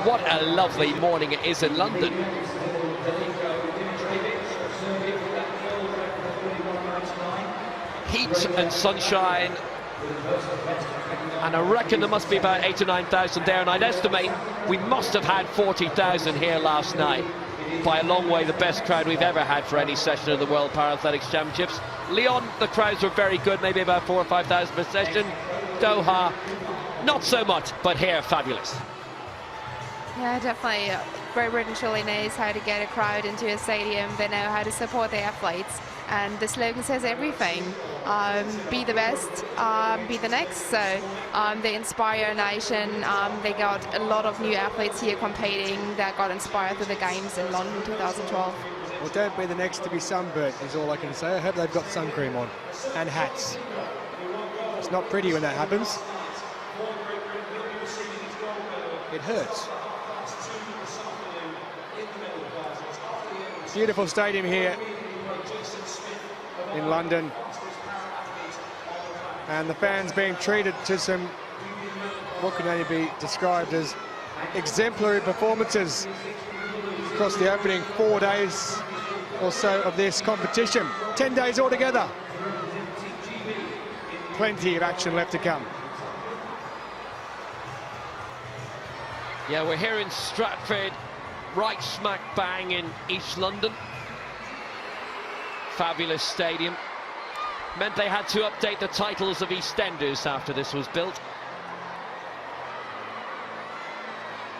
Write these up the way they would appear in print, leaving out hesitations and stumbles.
What a lovely morning it is in London. Heat and sunshine, and I reckon there must be about 8,000 to 9,000 there, and I'd estimate we must have had 40,000 here last night. By a long way the best crowd we've ever had for any session of the World Parathletics Championships. Lyon, the crowds were very good, maybe about 4,000 or 5,000 per session. Doha, not so much, but here, fabulous. Yeah, definitely. Great Britain surely knows how to get a crowd into a stadium. They know how to support their athletes. And the slogan says everything. Be the best, be the next. So they inspire a nation. They got a lot of new athletes here competing that got inspired through the games in London 2012. Well, don't be the next to be sunburnt is all I can say. I hope they've got sun cream on and hats. It's not pretty when that happens. It hurts. Beautiful stadium here in London, and the fans being treated to some, what can only be described as exemplary performances across the opening 4 days or so of this competition. 10 days altogether. Plenty of action left to come. Yeah, we're here in Stratford, right smack bang in East London. Fabulous stadium. Meant they had to update the titles of EastEnders after this was built.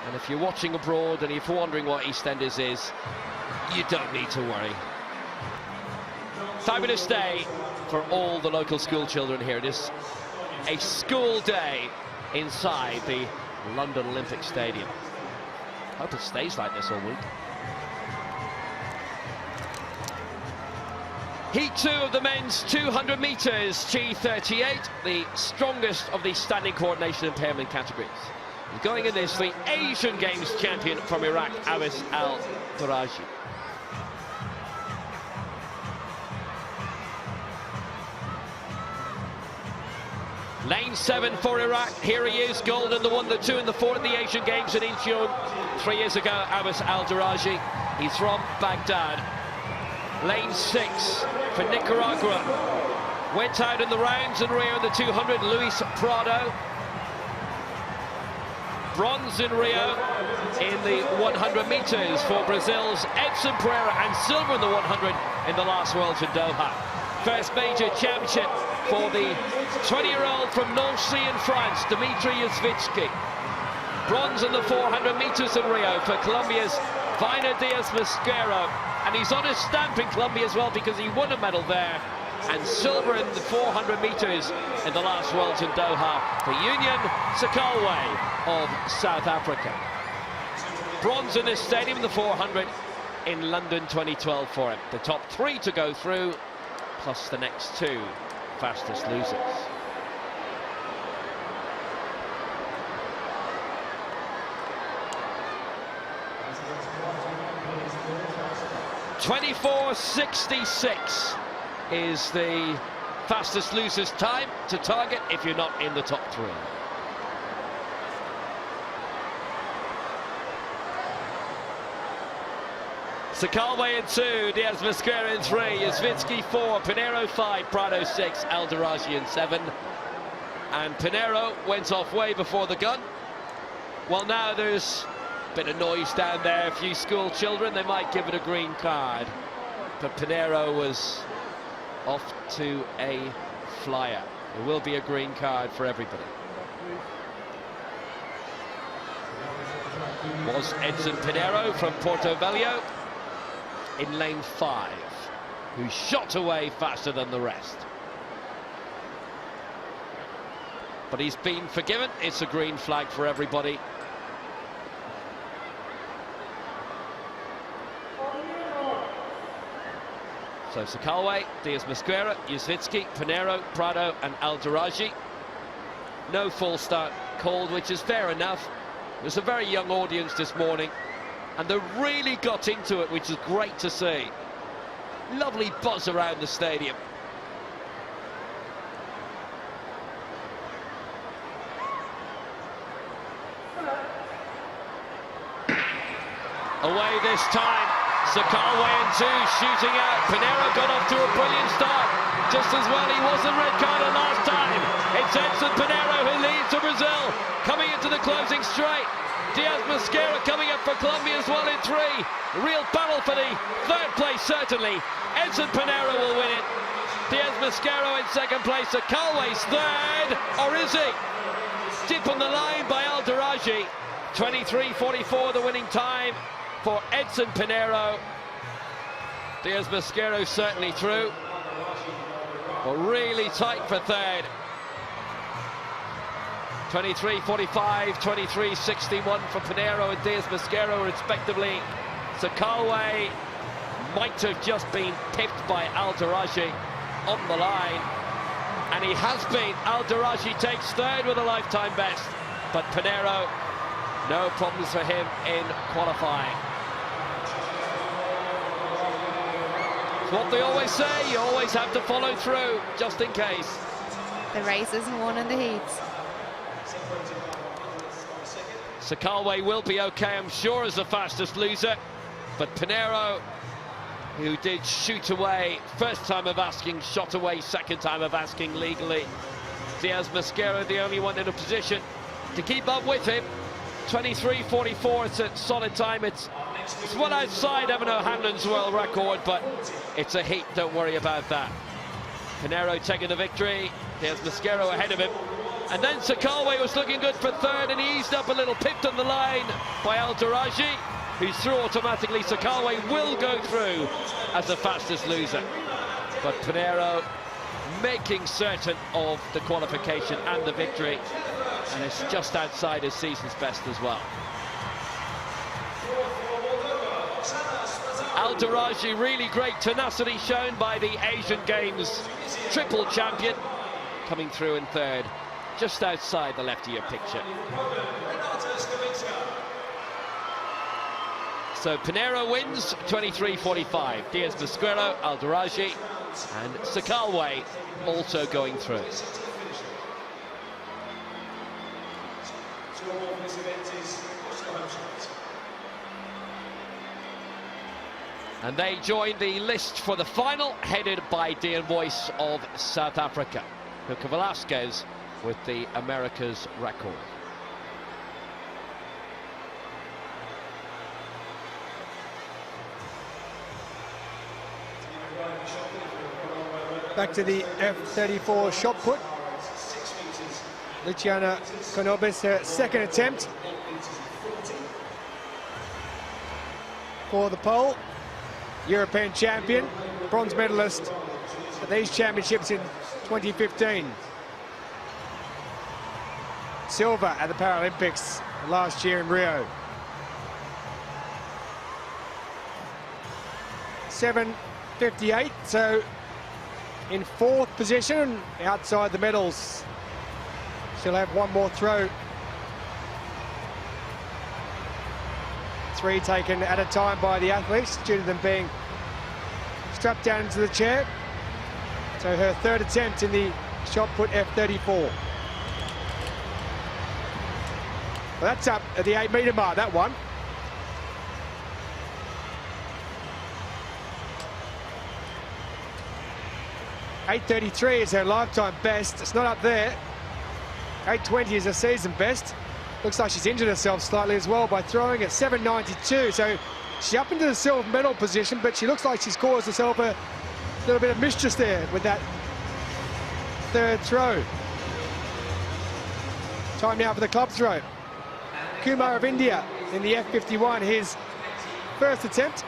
And if you're watching abroad and if you're wondering what EastEnders is, you don't need to worry. Fabulous day for all the local school children here. It is a school day inside the London Olympic Stadium. Hope it stays like this all week. Heat 2 of the men's 200 metres, T38, the strongest of the standing coordination impairment categories. Going in this, the Asian Games champion from Iraq, Awais Al-Daraji. Lane 7 for Iraq. Here he is, gold in the 1, the 2 and the 4 at the Asian Games in Incheon 3 years ago. Awais Al-Daraji. He's from Baghdad. Lane 6 for Nicaragua. Went out in the rounds and rear in the 200, Luis Prado. Bronze in Rio in the 100 metres for Brazil's Edson Pereira, and silver in the 100 in the last Worlds in Doha. First major championship for the 20-year-old from Nancy in France, Dimitri Yazvitsky. Bronze in the 400 metres in Rio for Colombia's Vaina Diaz-Mosquera, and he's on his stamp in Colombia as well because he won a medal there. And silver in the 400 metres in the last Worlds in Doha for Union Sekalwe of South Africa. Bronze in this stadium in the 400 in London 2012 for him. The top 3 to go through, plus the next 2 fastest losers. .24.66 is the fastest loser's time to target if you're not in the top 3. Sekalwe in 2, Diaz-Mosquera in 3, Yazvitsky 4, Pinheiro 5, Prado 6, Al-Daraji in 7. And Pinheiro went off way before the gun. Well, now there's a bit of noise down there, a few school children, they might give it a green card. But Pinheiro was off to a flyer. There will be a green card for everybody. Was Edson Pinheiro from Porto Velho in lane 5, who shot away faster than the rest. But he's been forgiven. It's a green flag for everybody. So Sekalwe, Diaz-Mosquera, Yazvitsky, Pinheiro, Prado and Al-Daraji. No full start called, which is fair enough. There's a very young audience this morning, and they really got into it, which is great to see. Lovely buzz around the stadium. Away this time. Sakalway in two, shooting out. Pinero got off to a brilliant start. Just as well he wasn't red carded last time. It's Edson Pinero who leads to Brazil. Coming into the closing straight. Diaz Mosquera coming up for Colombia as well in three. Real battle for the third place, certainly. Edson Pinero will win it. Diaz Mosquera in second place. Sakalway's third, or is he? Dip on the line by Al-Daraji. 23:44 the winning time for Edson Pinero. Diaz Mosquera certainly through, but really tight for third. 23:45, 23:61 for Pinero and Diaz Mosquera respectively. Sakalway might have just been pipped by Al-Daraji on the line, and he has been. Al-Daraji takes third with a lifetime best, but Pinero, no problems for him in qualifying. It's what they always say, you always have to follow through, just in case. The race isn't won in the heats. Sakalway will be okay, I'm sure, as the fastest loser, but Pinero, who did shoot away, first time of asking, shot away, second time of asking legally. Diaz Mosquera, the only one in a position to keep up with him. 23:44, it's a solid time. It's well outside Evan O'Hanlon's world record, but it's a heat, don't worry about that. Pinero taking the victory, Diaz Mosquera ahead of him. And then Sakalway was looking good for third, and he eased up a little, pipped on the line by Al-Daraji, who's through automatically. Sakalway will go through as the fastest loser. But Pinero making certain of the qualification and the victory, and it's just outside his season's best as well. Al-Daraji, really great tenacity shown by the Asian Games triple champion, coming through in third, just outside the left of your picture. So Pinero wins 23:45. Diaz Mosquera, Al-Daraji, and Sakalway also going through. And they join the list for the final, headed by Dean Boyce of South Africa. Luca Velasquez with the Americas record. Back to the F-34 shot put. Luciana Konobis, her second attempt for the pole. European champion, bronze medalist at these championships in 2015. Silver at the Paralympics last year in Rio. 7:58, so in fourth position outside the medals. She'll have one more throw. Three taken at a time by the athletes due to them being strapped down into the chair. So her third attempt in the shot put F-34. Well, that's up at the 8 metre mark, that one. .833 is her lifetime best. It's not up there. 8:20 is her season best. Looks like she's injured herself slightly as well by throwing at 7:92. So she's up into the silver medal position, but she looks like she's caused herself a little bit of mischief there with that third throw. Time now for the club throw. Kumar of India in the F-51, his first attempt.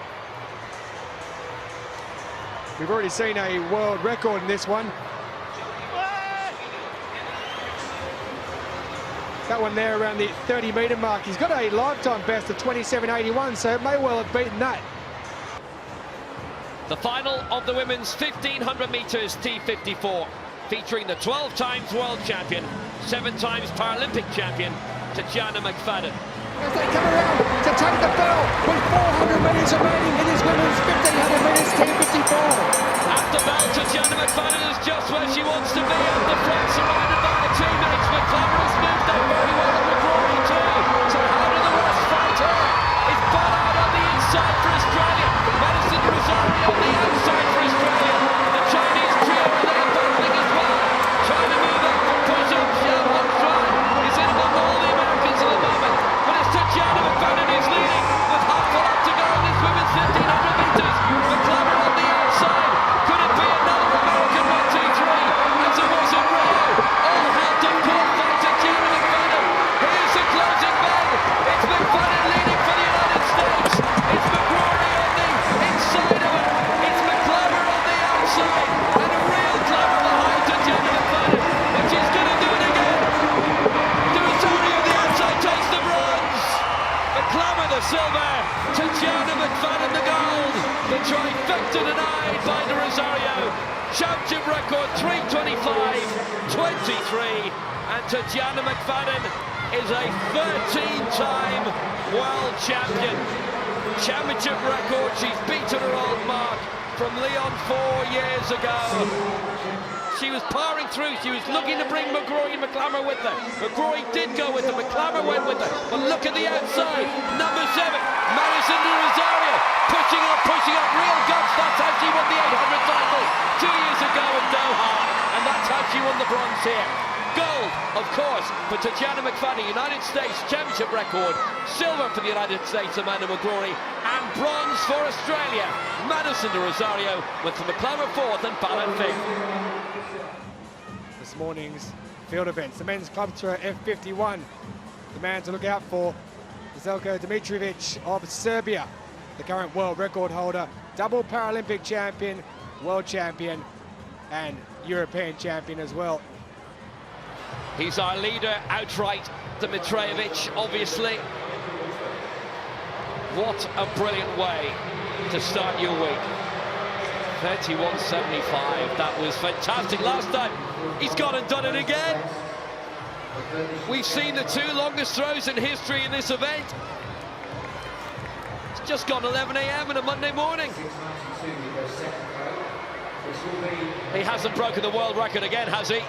We've already seen a world record in this one. That one there around the 30 metre mark. He's got a lifetime best of 27.81, so it may well have beaten that. The final of the women's 1500 metres T54, featuring the 12 times world champion, 7 times Paralympic champion, Tatjana McFadden. As they come around to take the bell with 400 metres remaining in this women's 1500 metres T54. At the bell, Tatjana McFadden is just where she wants to be at the front, surrounded by the teammates. McFadden has moved up very well at McCrory too. So how do the rest fight her? It's Ballard on the record 3:25.23, and Tatjana McFadden is a 13-time world champion. Championship record, she's beaten her old mark from Lyon 4 years ago. She was powering through, she was looking to bring McGrory and McClammer with her. McGrory did go with her, McClammer went with her. But look at the outside, number 7, Madison de Rosario, pushing up, real guts. That's how she won the 800 title 2 years ago in Doha, and that's how she won the bronze here. Gold, of course, for Tatjana McFadden, United States Championship record. Silver for the United States, Amanda McGrory. And bronze for Australia, Madison de Rosario, with McClammer 4th and Ballard 5th. This morning's field events, the men's club throw F51. The man to look out for, Zelko Dimitrovic of Serbia, the current world record holder, double Paralympic champion, world champion, and European champion as well. He's our leader outright, Dimitrovic, obviously. What a brilliant way to start your week. 31.75, that was fantastic last time. He's gone and done it again. We've seen the 2 longest throws in history in this event. It's just gone 11 a.m. on a Monday morning. He hasn't broken the world record again, has he?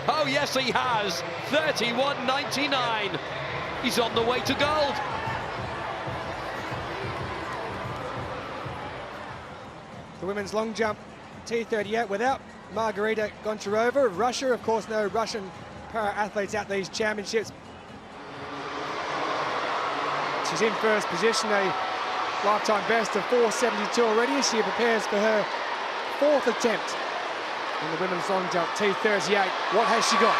Oh yes, he has. 31.99. He's on the way to gold. The women's long jump T38 without Margarita Goncharova of Russia. Of course, no Russian para-athletes at these championships. She's in first position, a lifetime best of 4.72 already. She prepares for her 4th attempt in the women's long jump T38. What has she got?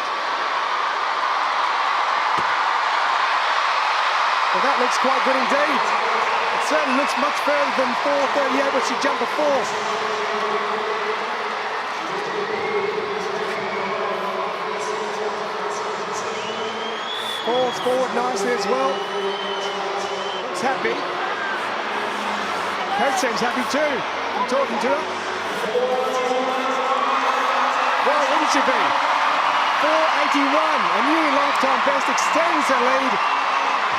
Well, that looks quite good indeed. It certainly looks much further than 4.38, which she jumped before. Falls forward nicely as well. Looks happy. Coach seems happy too. I'm talking to her. Well, wouldn't she be? 4.81, a new lifetime best, extends her lead,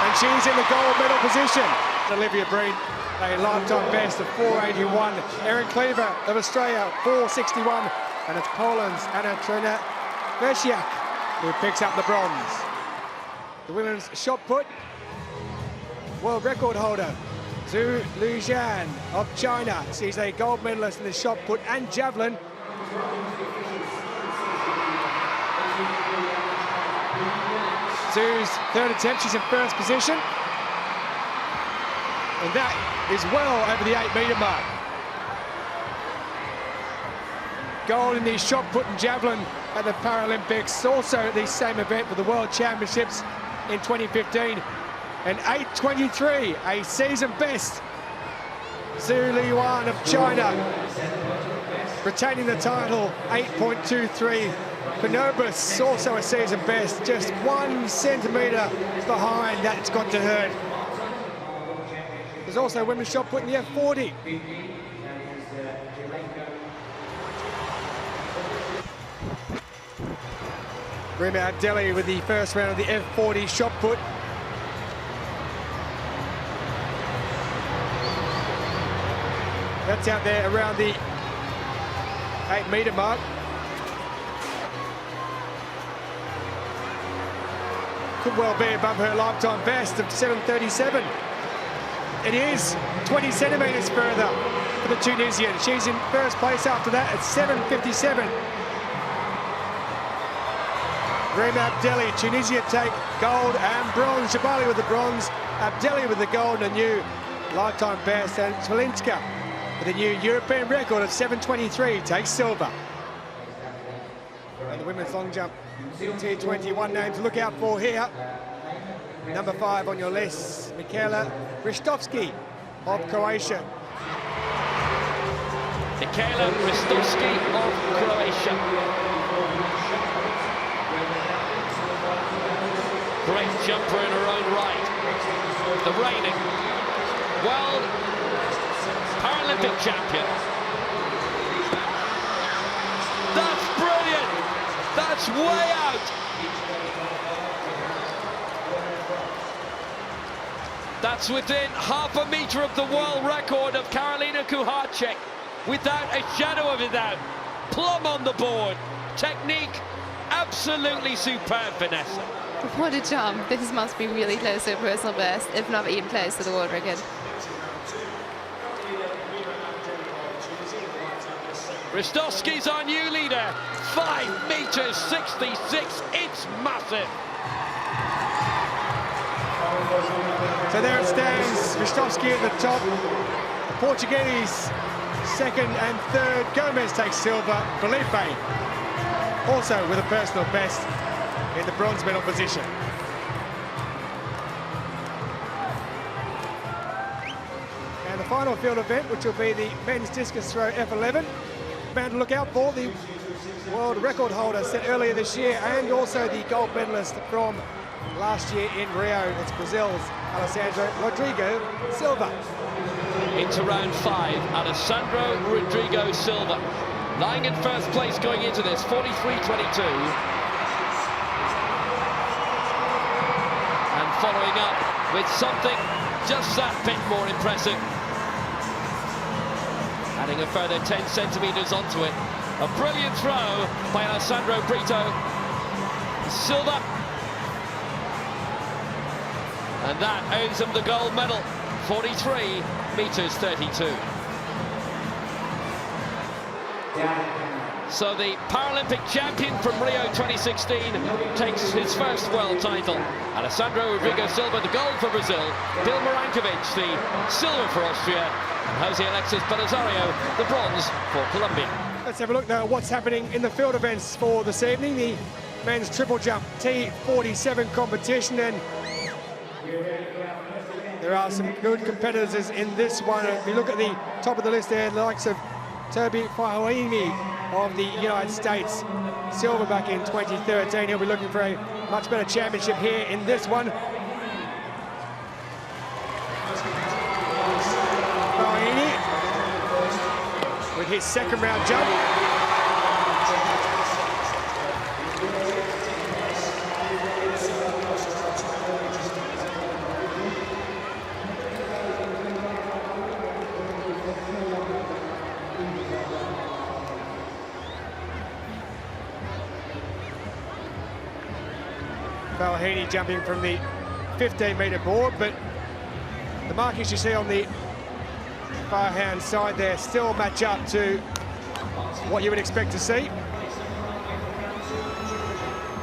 and she's in the gold medal position. Olivia Breen, a lifetime best of 4.81. Erin Cleaver of Australia, 4.61, and it's Poland's Anna Trina-Versiak who picks up the bronze. The women's shot put, world record holder, Zhu Lujian of China. She's a gold medalist in the shot put and javelin. Zhu's 3rd attempt, she's in first position. And that is well over the 8-metre mark. Gold in the shot put and javelin at the Paralympics, also at the same event for the World Championships in 2015. And 8.23, a season best. Zhu Liuan of China retaining the title, 8.23. Penobus, also a season best, just 1 centimetre behind. That's got to hurt. There's also women's shot put in the F40. Rima Abdelli with the first round of the F40 shot put. That's out there around the 8-metre mark. Could well be above her lifetime best of 7.37. It is 20 centimetres further for the Tunisian. She's in first place after that at 7.57. Rima Abdelli, Tunisia take gold and bronze. Jabali with the bronze, Abdelli with the gold and a new lifetime best, and Twalinska with a new European record of 7.23 takes silver. And the women's long jump T21 name to look out for here. Number 5 on your list, Michaela Ristovski of Croatia. Michaela Ristovski of Croatia. Great jumper in her own right. The reigning world Paralympic champion. That's way out. That's within half a metre of the world record of Karolina Kucharczyk, without a shadow of a doubt. Plumb on the board. Technique, absolutely superb, Vanessa. What a jump. This must be really close to a personal best, if not even close to the world record. Rostowski's our new leader. 5 metres 66. It's massive. So there it stands, Rostowski at the top, the Portuguese second and third. Gomez takes silver. Felipe also with a personal best in the bronze medal position. And the final field event, which will be the men's discus throw F11. Man to look out for, the world record holder set earlier this year and also the gold medalist from last year in Rio. It's Brazil's Alessandro Rodrigo Silva. Into round 5, Alessandro Rodrigo Silva, lying in first place going into this, 43.22. And following up with something just that bit more impressive. Adding a further 10 centimetres onto it. A brilliant throw by Alessandro Brito Silva. And that earns him the gold medal, 43 metres 32. So the Paralympic champion from Rio 2016 takes his first world title. Alessandro Rodrigo Silva, the gold for Brazil. Bill Marankovic, the silver for Austria. And Jose Alexis Belisario, the bronze for Colombia. Let's have a look now at what's happening in the field events for this evening. The men's triple jump T47 competition, and there are some good competitors in this one. If you look at the top of the list there, the likes of Toby Fahimi of the United States, silver back in 2013. He'll be looking for a much better championship here in this one. Fahimi with his second round jump. Valhini jumping from the 15-metre board, but the markings you see on the far-hand side there still match up to what you would expect to see.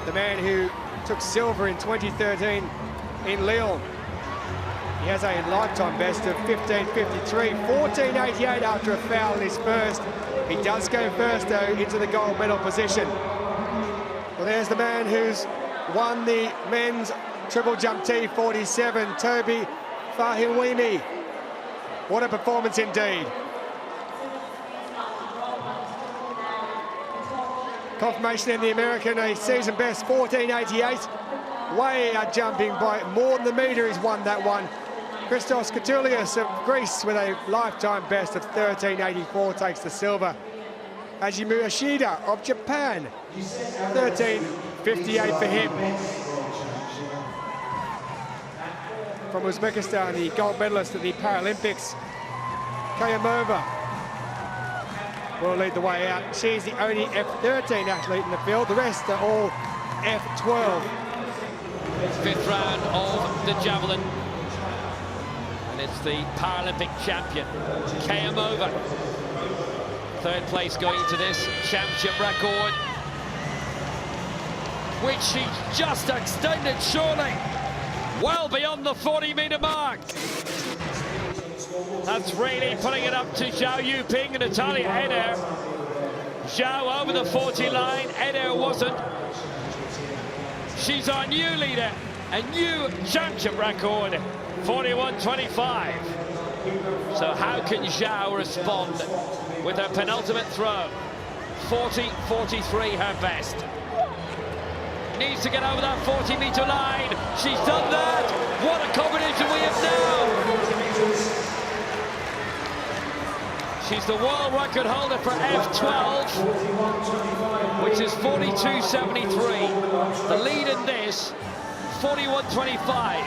The man who took silver in 2013 in Lyon, he has a lifetime best of 15.53, 14.88 after a foul in his first. He does go first, though, into the gold medal position. Well, there's the man who's won the men's triple jump T47, Toby Fahimi. What a performance indeed. Confirmation in the American, a season best 14.88. Way out jumping by more than the metre. He's won that one. Christos Katoulias of Greece with a lifetime best of 13.84 takes the silver. Hajimu Ashida of Japan, 13.58 for him. From Uzbekistan, the gold medalist at the Paralympics, Kayamova, will lead the way out. She's the only F13 athlete in the field. The rest are all F12. Fifth round of the javelin. And it's the Paralympic champion, Kayamova. Third place going to this championship record, which she just extended surely, well beyond the 40-metre mark. That's really putting it up to Zhao Yuping and Natalia Eder. Zhao over the 40 line, Eder wasn't. She's our new leader, a new championship record, 41.25. So how can Zhao respond with her penultimate throw? 40.43 her best. Needs to get over that 40-metre line. She's done that. What a combination we have now. She's the world record holder for F12, which is 42.73. The lead in this, 41.25,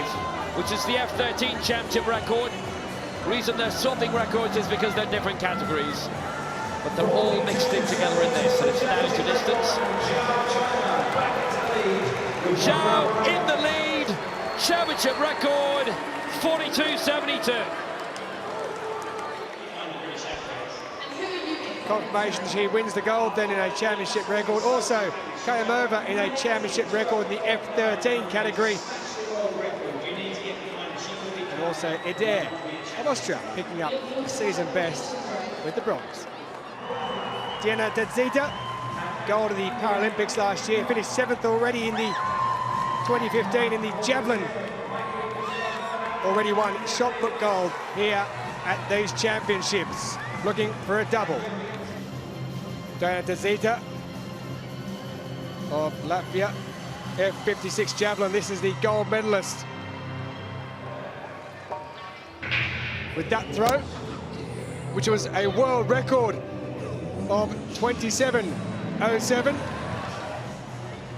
which is the F13 championship record. The reason they're swapping records is because they're different categories. But they're all mixed in together in this, and it's now to distance. Zhao in the lead, championship record, 42.72. Confirmation she wins the gold then in a championship record. Also came over in a championship record in the F13 category. And also Eder of Austria picking up the season best with the bronze. Diana Dadzita, gold at the Paralympics last year, finished 7th already in the 2015 in the javelin. Already won shot put gold here at these championships, looking for a double. Diana Dadzita of Latvia, F56 javelin. This is the gold medalist. With that throw, which was a world record of 27.07.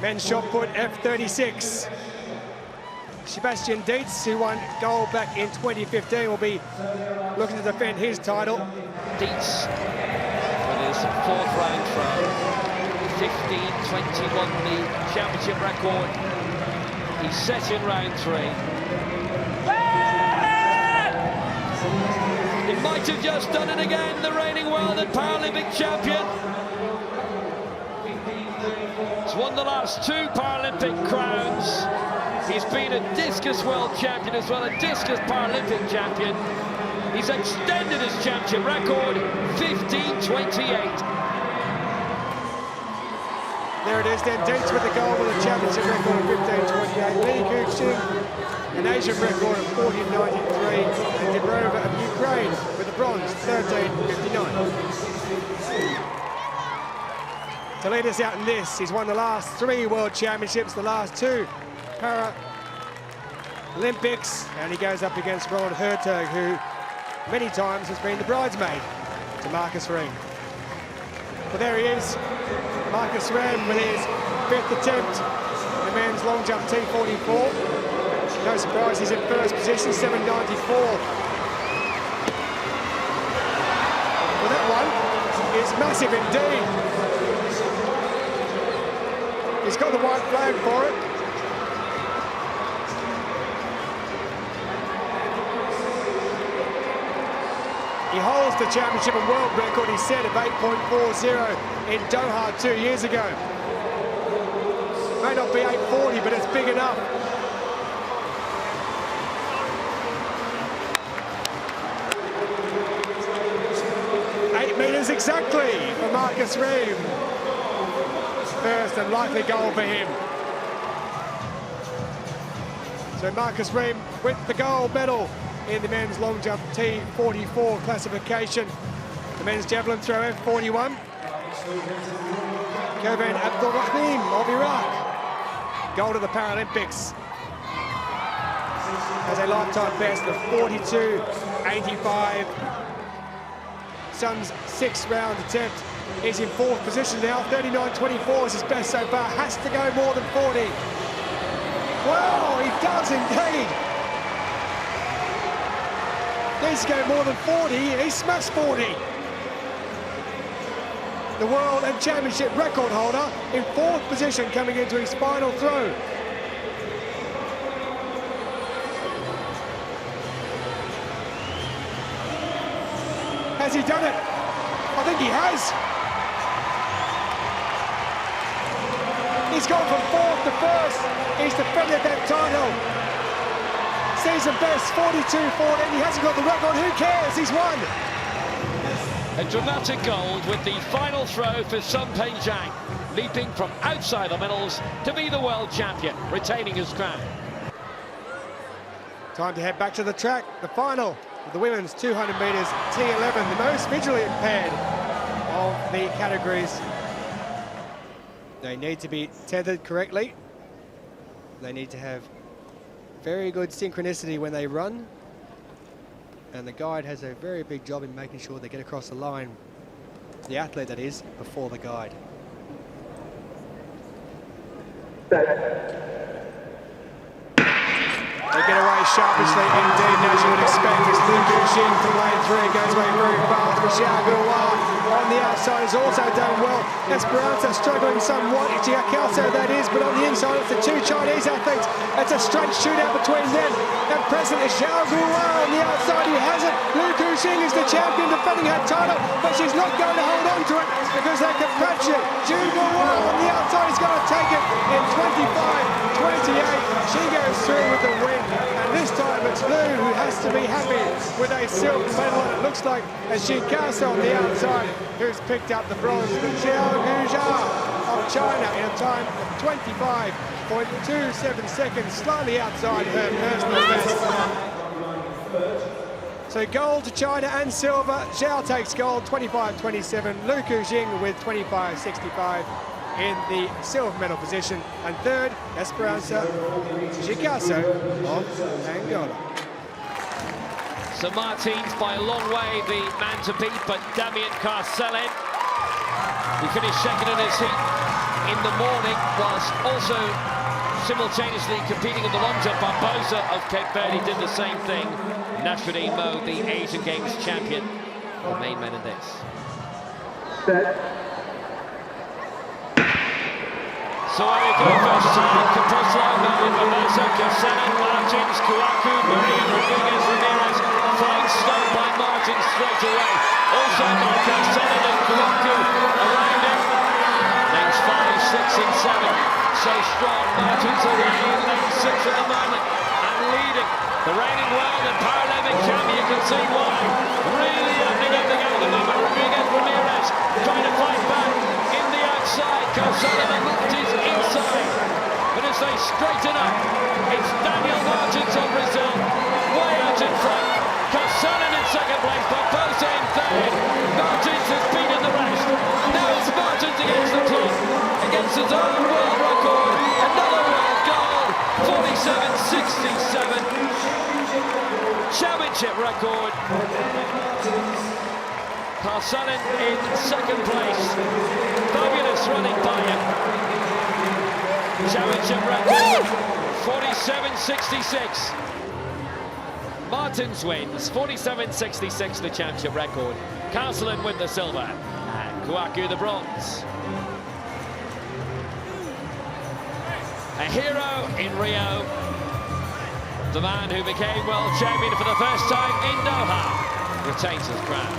Men's shot put F36. Sebastian Dietz, who won gold back in 2015, will be looking to defend his title. Dietz with his 4th round throw, 15.21, the championship record. He's set in round 3. He might have just done it again, the reigning world and Paralympic champion. He's won the last 2 Paralympic crowns. He's been a discus world champion as well, a discus Paralympic champion. He's extended his championship record, 15.28. There it is then, Dietz with the gold with a championship record of 15.28. Lee Kuching, an Asian record of 14.93. And Dibrova of Ukraine with the bronze, 13.59. To lead us out in this, he's won the last 3 World Championships, the last 2 Paralympics, and he goes up against Ronald Hertog, who many times has been the bridesmaid to Marcus Ream. Well, there he is, Marcus Ream with his 5th attempt in the men's long jump T44. No surprise, he's in first position, 7.94. Well, that one is massive indeed. He's got the white flag for it. He holds the championship and world record, he set, of 8.40 in Doha 2 years ago. May not be 8.40, but it's big enough. Meters exactly for Marcus Ream. First and likely goal for him. So Marcus Ream with the gold medal in the men's long jump T44 classification. The men's javelin throw F41. Kovan Abdulrahim of Iraq, gold at the Paralympics. Has a lifetime best of 42.85. Sun's 6th round attempt. He's in 4th position now. 39.24 is his best so far. Has to go more than 40. Wow, he does indeed. Needs to go more than 40. He smashed 40. The world and championship record holder in 4th position coming into his final throw. Has he done it? I think he has. He's gone from 4th to 1st. He's defended that title. Season best, 42.14. He hasn't got the record. Who cares? He's won. A dramatic gold with the final throw for Sun Pei Zhang, leaping from outside the medals to be the world champion, retaining his crown. Time to head back to the track. The final of the women's 200 metres T11, the most visually impaired of the categories. They need to be tethered correctly. They need to have very good synchronicity when they run. And the guide has a very big job in making sure they get across the line, the athlete that is, before the guide. They get away sharpishly indeed, as you would expect, as Lu Guxing from lane 3 goes away very fast, but Xiao Guowan on the outside has also done well. Esperanza struggling somewhat, Jiakelso that is, but on the inside it's the two Chinese athletes. It's a straight shootout between them. At present is Xiao Guowan on the outside, he has it. Lu Guxing is the champion defending her title, but she's not going to hold on to it because they can patch it. Zhu Guowan on the outside is going to take it in 25-28. She goes through with the win. And this time it's Lu who has to be happy with a silver medal, and it looks like a Jiakelso on the outside who's picked up the bronze. But Xiao Guowan of China in a time of 25.27 seconds, slightly outside her personal best. So gold to China and silver. Zhao takes gold, 25.27. Lu Guxing with 25.65. in the silver medal position, and third, Esperanza Jiakelso of Angola. So Martins by a long way the man to beat, but Damien Carcelen, who finished second in his heat in the morning, was also simultaneously competing in the long jump. Barbosa of Cape Verde did the same thing. Nasruddin Mo, the Asian Games champion, the main man in this. So here we go, first time, Capozzo, Barbosa, Carcelen, Martins, Kouakou, Maria Rodriguez, Ramirez, flying start by Martins straight away. Also by Carcelen and Kouakou around him. Lanes 5, 6 and 7, so strong. Martins away in lane 6 at the moment, and leading. The reigning world and Paralympic champion, you can see why. Really opening up the game at the moment. Rodriguez, Ramirez trying to fight back in the outside. Carcelen and Martins inside. But as they straighten up, it's Daniel Martins of Brazil, way out in front. Carcelen in second place, Barbosa in third. Martins has beaten the rest. Now it's Martins against the clock, against his own world record. Another world gold, 47.67. Championship record. Carcelen in second place. Fabulous running by him. Championship record, 47.66. Martins wins, 47.66 the championship record. Carcelen with the silver, and Kouakou the bronze. A hero in Rio. The man who became world champion for the first time in Doha retains his crown.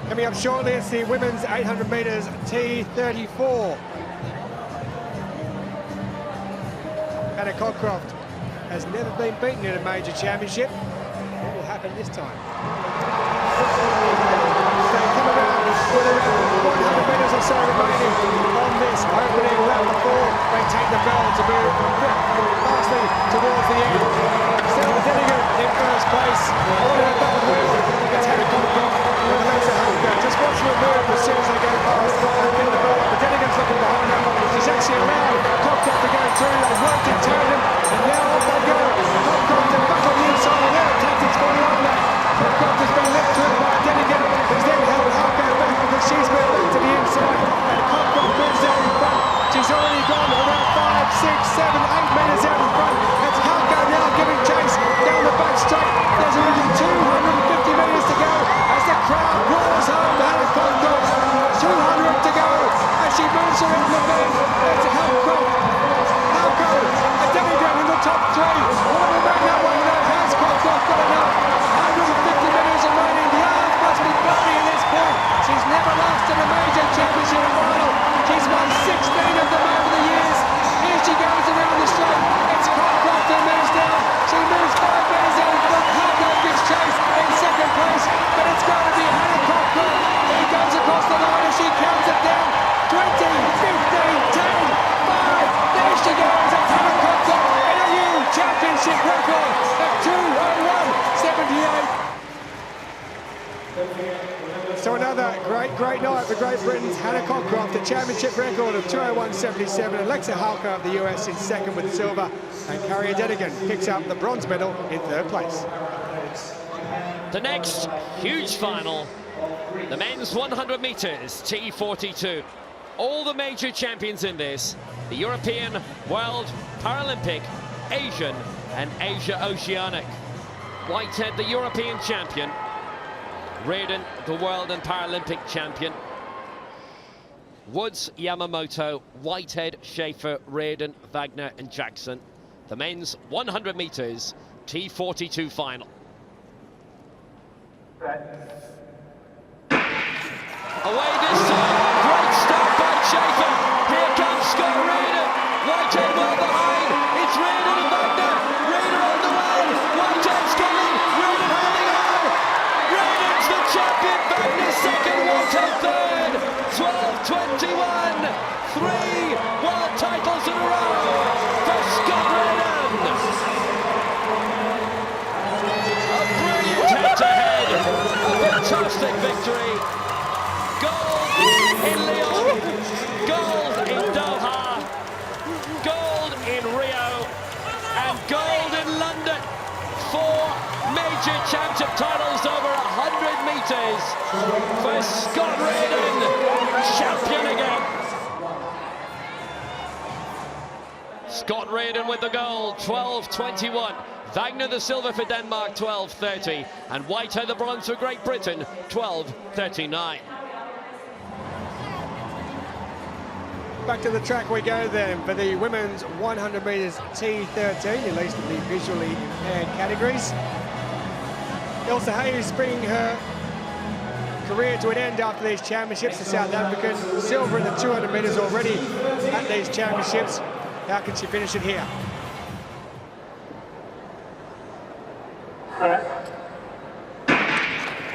Coming up shortly, it's the women's 800 metres T34. Hannah Cockcroft has never been beaten in a major championship. What will happen this time? They come around with around 100 metres or so remaining on this opening lap before they take the bell to move fastly towards the end. Still Denigan in first place. On her back wheel, it's Hannah Cockcroft with Alexa Hunter. Just watch her move as soon as they go past and get the bell up. But Denigan's looking behind her. She's actually allowed Cockcroft to go through. They've worked in tandem, and now off they go. Cockcroft and back on the inside, and now tactics for the owner. Cockcroft has been left through by Denigan, who's then held Halko back because she's been back to the inside, and Cockcroft moves out in front. She's already gone around 5, 6, 7, 8 metres out in front. It's Halko now giving chase down the back straight. There's already 250 metres to go as the crowd roars home. Hannah Cockcroft, 200 to go as she moves around the bend. It's Halko, and Denigan in the top 3. All remaining that way now. Has Cockcroft got enough? 150 metres remaining. The arms must be bloody at this point. She's never lost in a major championship final. She's won 16 of them over the years. Here she goes around the straight. It's Cockcroft who moves down. She moves 5 metres out in front. Halko gives chase in second place, but it's going to be Hannah Cockcroft who goes across the line as she counts it down. 20, 15, 10, 5. There she goes. It's Hannah Cockcroft in a new championship record of 2:01.78. So another great night for Great Britain's Hannah Cockcroft, a championship record of 2:01.77. Alexa Halko of the US in second with silver, and Carrie Denigan picks up the bronze medal in third place. The next huge final, the men's 100 metres T42. all the major champions in this, the European, World, Paralympic, Asian and Asia Oceanic. Whitehead, the European champion. Reardon, the World and Paralympic champion. Woods, Yamamoto, Whitehead, Schaefer, Reardon, Wagner and Jackson. The men's 100 meters T42 final. Away this time, great start by Schaefer. Here comes Scott Reardon. Whitehead well behind. It's Reardon and Wagner. Reardon on the way. Whitehead's coming. Reardon holding on. Reardon's the champion. Wagner second. Whitehead third. 12:21. 3 world titles in a row for Scott Reardon. A brilliant head-to-head. A fantastic victory. Gold in Lyon, gold in Doha, gold in Rio, and gold in London. 4 major championship titles over 100 meters for Scott Reardon, champion again. Scott Reardon with the gold, 12:21. Wagner the silver for Denmark, 12:30. And Whitehead the bronze for Great Britain, 12:39. Back to the track we go then for the women's 100 metres T13, at least in the visually impaired categories. Elsa Hayes bringing her career to an end after these championships. The South African silver in the 200 metres already at these championships. How can she finish it here?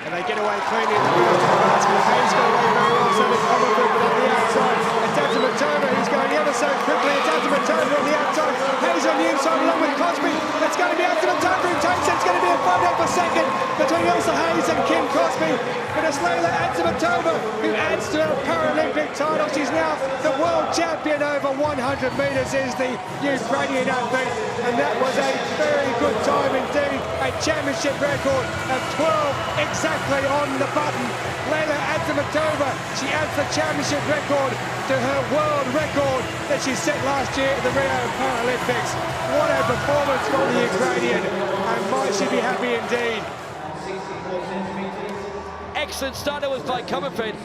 And they get away cleanly in the basket. Hayes got away very well, so it's Comerford, but on the outside, it's Azamatova who's going ever so quickly. It's Azamatova on the outside, Hayes on the inside along with Crosby. It's going to be Azamatova who takes it. It's going to be a fight out for second between Elsa Hayes and Kim Crosby. But it's Leila Azamatova who adds to her Paralympic title. She's now the world champion over 100 metres, is the Ukrainian athlete. And that was a very good time indeed. A championship record of 12 exactly on the button. Leila Azamatova, she adds the championship record to her world record that she set last year at the Rio Paralympics. What a performance for the Ukrainian, and might she be happy indeed. Excellent starter was by Comerford.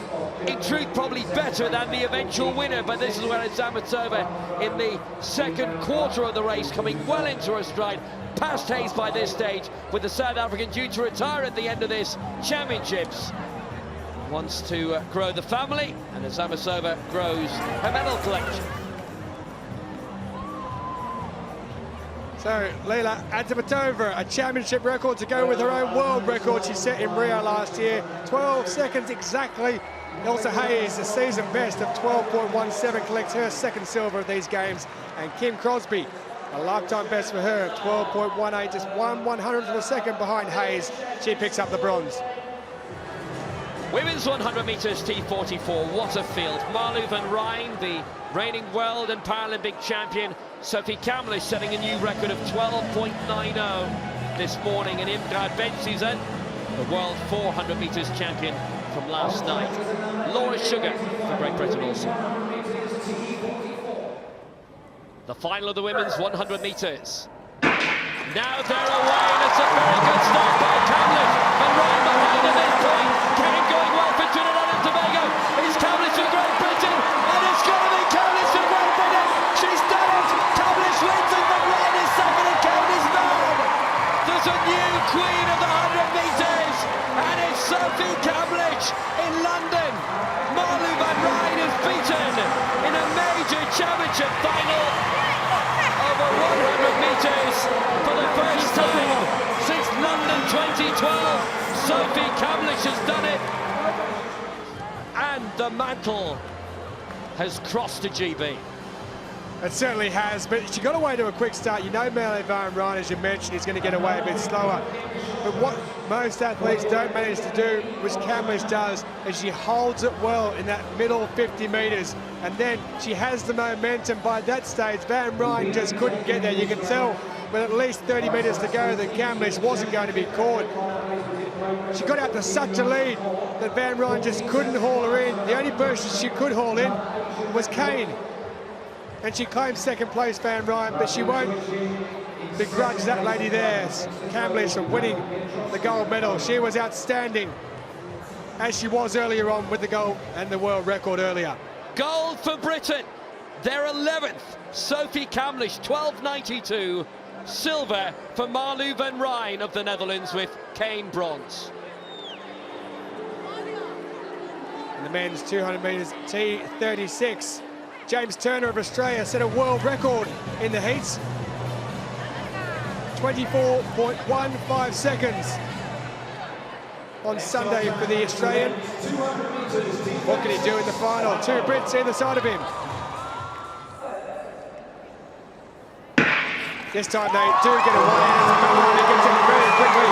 In truth, probably better than the eventual winner, but this is where it's Azamatova in the second quarter of the race, coming well into her stride, past Hayes by this stage, with the South African due to retire at the end of this championships. Wants to grow the family, and Azamatova grows her medal collection. So, Leila Azamatova, a championship record to go with her own world record she set in Rio last year. 12 seconds exactly. Elsa Hayes, a season best of 12.17, collects her second silver of these games. And Kim Crosby, a lifetime best for her, 12.18, just 1/100th of a second behind Hayes. She picks up the bronze. Women's 100 metres T44, what a field. Marlou van Rijn, the reigning world and Paralympic champion. Sophie Kamlish setting a new record of 12.90 this morning. And Imgard Benshuisen, the world 400 metres champion from last night. Laura Sugar for Great Britain also. The final of the women's 100 metres. Now they're away, and it's a very good start by Kamlish. Van Rijn behind at this point. Kane going well for Trinidad and Tobago. It's Kamlish for Great Britain, and it's going to be Kamlish for Great Britain. She's done it. Kamlish wins it. Van Rijn is second, and Kane is third. There's a new queen of the 100 metres, and it's Sophie Kamlish in London. Marlou van Rijn is beaten in a major championship final over 100 metres for the first time since London 2012. Sophie Kamlish has done it, and the mantle has crossed to GB. It certainly has, but she got away to a quick start. You know, Marlou van Rijn, as you mentioned, is going to get away a bit slower. But what most athletes don't manage to do, which Kamlish does, is she holds it well in that middle 50 metres. And then she has the momentum. By that stage, Van Rijn just couldn't get there. You can tell with at least 30 metres to go that Kamlish wasn't going to be caught. She got out to such a lead that Van Rijn just couldn't haul her in. The only person she could haul in was Kane. And she claimed second place, Van Ryan, but she won't begrudge that lady there, Camlish, for winning the gold medal. She was outstanding, as she was earlier on with the gold and the world record earlier. Gold for Britain, their 11th. Sophie Camlish, 12.92. Silver for Marlu van Rijn of the Netherlands with Kane bronze. In the men's 200 metres T36, James Turner of Australia set a world record in the heats. 24.15 seconds on Sunday for the Australian. What can he do in the final? Two Brits either side of him. This time they do get away, and he gets in very quickly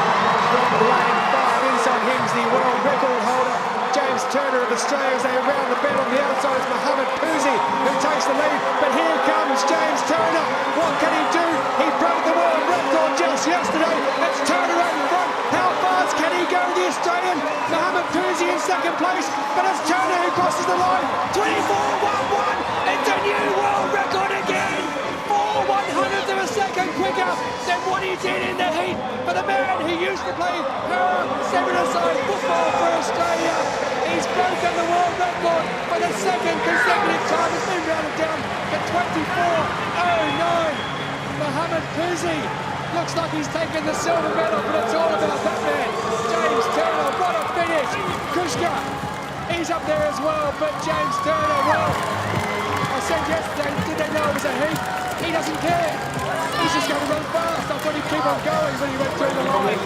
from lane 5. Inside him's the world record holder, James Turner of Australia, as they round the bend on the outside. It's Mohamed Pouzy who takes the lead, but here comes James Turner. What can he do? He broke the world record just yesterday. It's Turner out in front. How fast can he go, the Australian? Mohamed Pouzy in second place, but it's Turner who crosses the line. 24.11. It's a new world record again. 4/100th of a second quicker than what he did in the heat for the man who used to play her seven-a-side football for Australia. He's broken the world record for the second consecutive time. It's been rounded down to 24.09. Mohamed Pouzy looks like he's taken the silver medal, but it's all about that man, James Turner. What a finish! Kushka, he's up there as well, but James Turner, well, I said yesterday, did they know it was a heat? He doesn't care. He's just going to run fast. I thought he'd keep on going when he went through the line.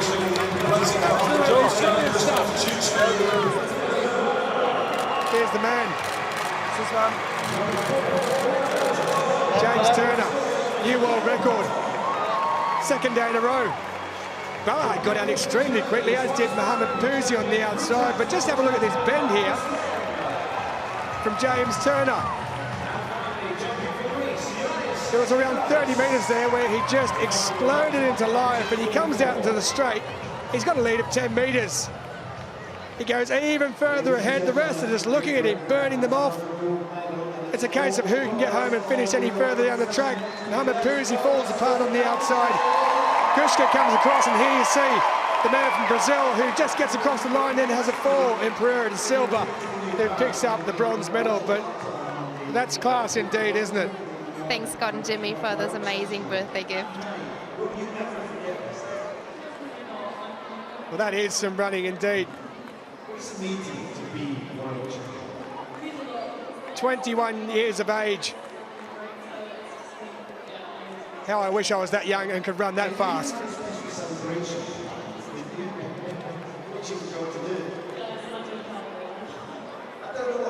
Absolutely brilliant stuff. Here's the man. This one. James Turner, new world record. Second day in a row. Well, he got out extremely quickly, as did Mohamed Pouzy on the outside. But just have a look at this bend here from James Turner. There was around 30 metres there where he just exploded into life, and he comes out into the straight. He's got a lead of 10 metres. He goes even further ahead. The rest are just looking at him, burning them off. It's a case of who can get home and finish any further down the track. Mohamed Pouzy falls apart on the outside. Kushka comes across, and here you see the man from Brazil who just gets across the line, then has a fall in Pereira de Silva, who picks up the bronze medal. But that's class indeed, isn't it? Thanks, Scott and Jimmy, for this amazing birthday gift. Well, that is some running indeed. 21 years of age. How I wish I was that young and could run that fast.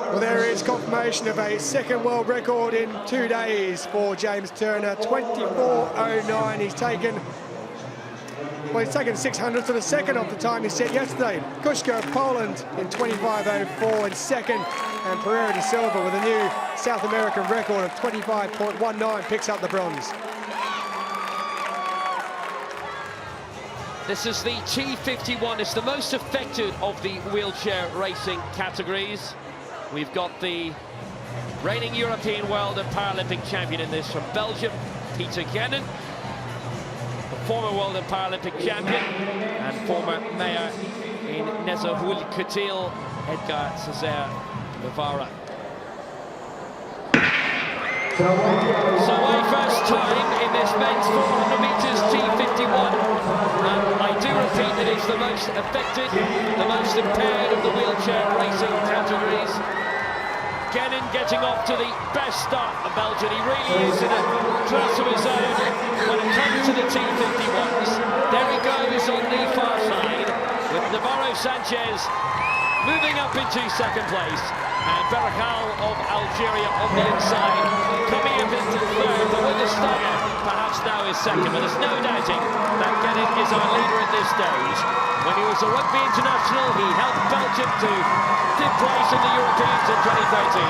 Well, there is confirmation of a second world record in 2 days for James Turner, 24.09. He's taken 600th of a second off the time he set yesterday. Kushka of Poland in 25.04 in second, and Pereira de Silva with a new South American record of 25.19 picks up the bronze. This is the T51. It's the most affected of the wheelchair racing categories. We've got the reigning European World and Paralympic champion in this from Belgium, Peter Gannon, the former World and Paralympic champion and former mayor in Nezahul-Kutil, Edgar Cesar Guevara. So a first time in this men's 400 metres T51, and I do repeat that it's the most affected, the most impaired of the wheelchair racing categories. Gannon getting off to the best start of Belgium. He really is in a class of his own when it comes to the T51s. There he goes on the far side with Navarro Sanchez moving up into second place, and Berrakal of Algeria on the inside coming up into third, but with the Steyer perhaps now is second. But there's no doubting that Gannon is our leader at this stage. When he was a rugby international, he helped Belgium to fifth place in the Europeans in 2013,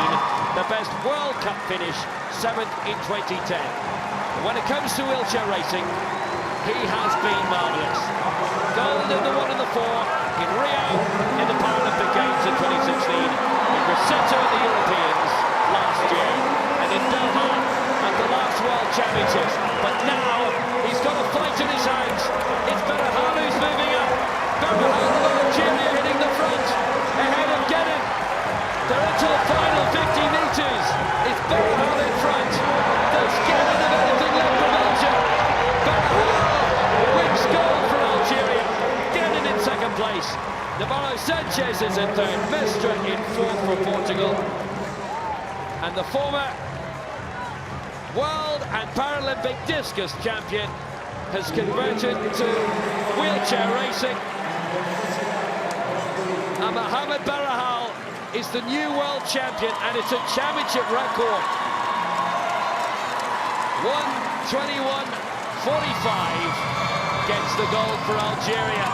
the best World Cup finish, 7th in 2010. But when it comes to wheelchair racing, he has been marvellous. Gold in the 1 and the 4, in Rio, in the Paralympic Games in 2016, in Grosseto in the Europeans, last year and in Doha at the last World Championships. But now he's got a fight in his hands. It's Barahal who's moving up. Barahal of Algeria hitting the front ahead of Genin. They're into the final 50 metres. It's Barahal in front. There's Genin of anything left for Belgium. Barahal wins gold for Algeria. Genin in second place. Navarro Sanchez is in third. Mestre in fourth for Portugal. And the former World and Paralympic discus champion has converted to wheelchair racing. And Mohamed Barahal is the new world champion, and it's a championship record. 1:21:45 gets the gold for Algeria.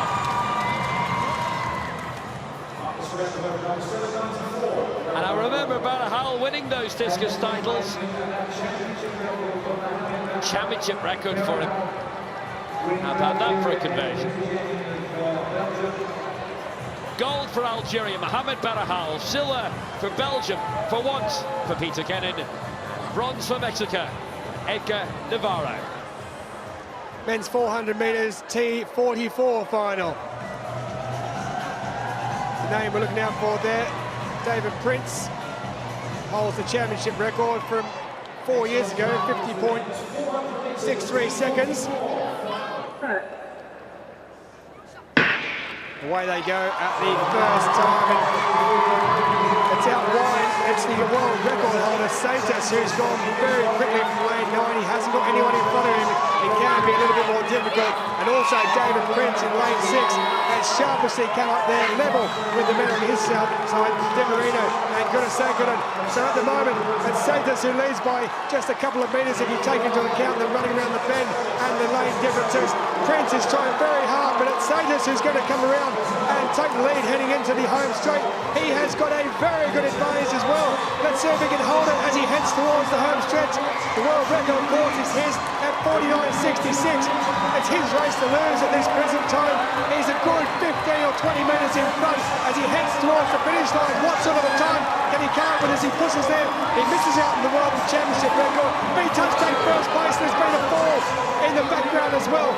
And I remember Barahal winning those discus titles. Championship record for him. How about that for a conversion? Gold for Algeria, Mohamed Barahal. Silver for Belgium, for once, for Peter Genin. Bronze for Mexico, Edgar Navarro. Men's 400 metres, T44 final. The name we're looking out for there, David Prince, holds the championship record from 4 years ago, 50.63 seconds. Away they go at the first time. And it's out wide. It's the world record holder, Satas, who's gone very quickly from lane 9. He hasn't got anyone in front of him. It can be a little bit more difficult. And also David Prince in lane 6. And Sharpsey came up there level with the men on his side, Di Marino and Gunasekinen. So at the moment, it's Satas who leads by just a couple of metres if you take into account them running around the bend and the lane differences. Prince is trying very hard, but it's Satas who's going to come around and take the lead heading into the home straight. He has got a very good advantage as well. Let's see if he can hold it as he heads towards the home stretch. The world record, of course, is his at 49.66. It's his race to lose at this present time. He's a good 15 or 20 metres in front as he heads towards the finish line. What sort of a time can he come up with as he pushes there? He misses out in the World Championship record. But he touched take first place. There's been a fall in the background as well.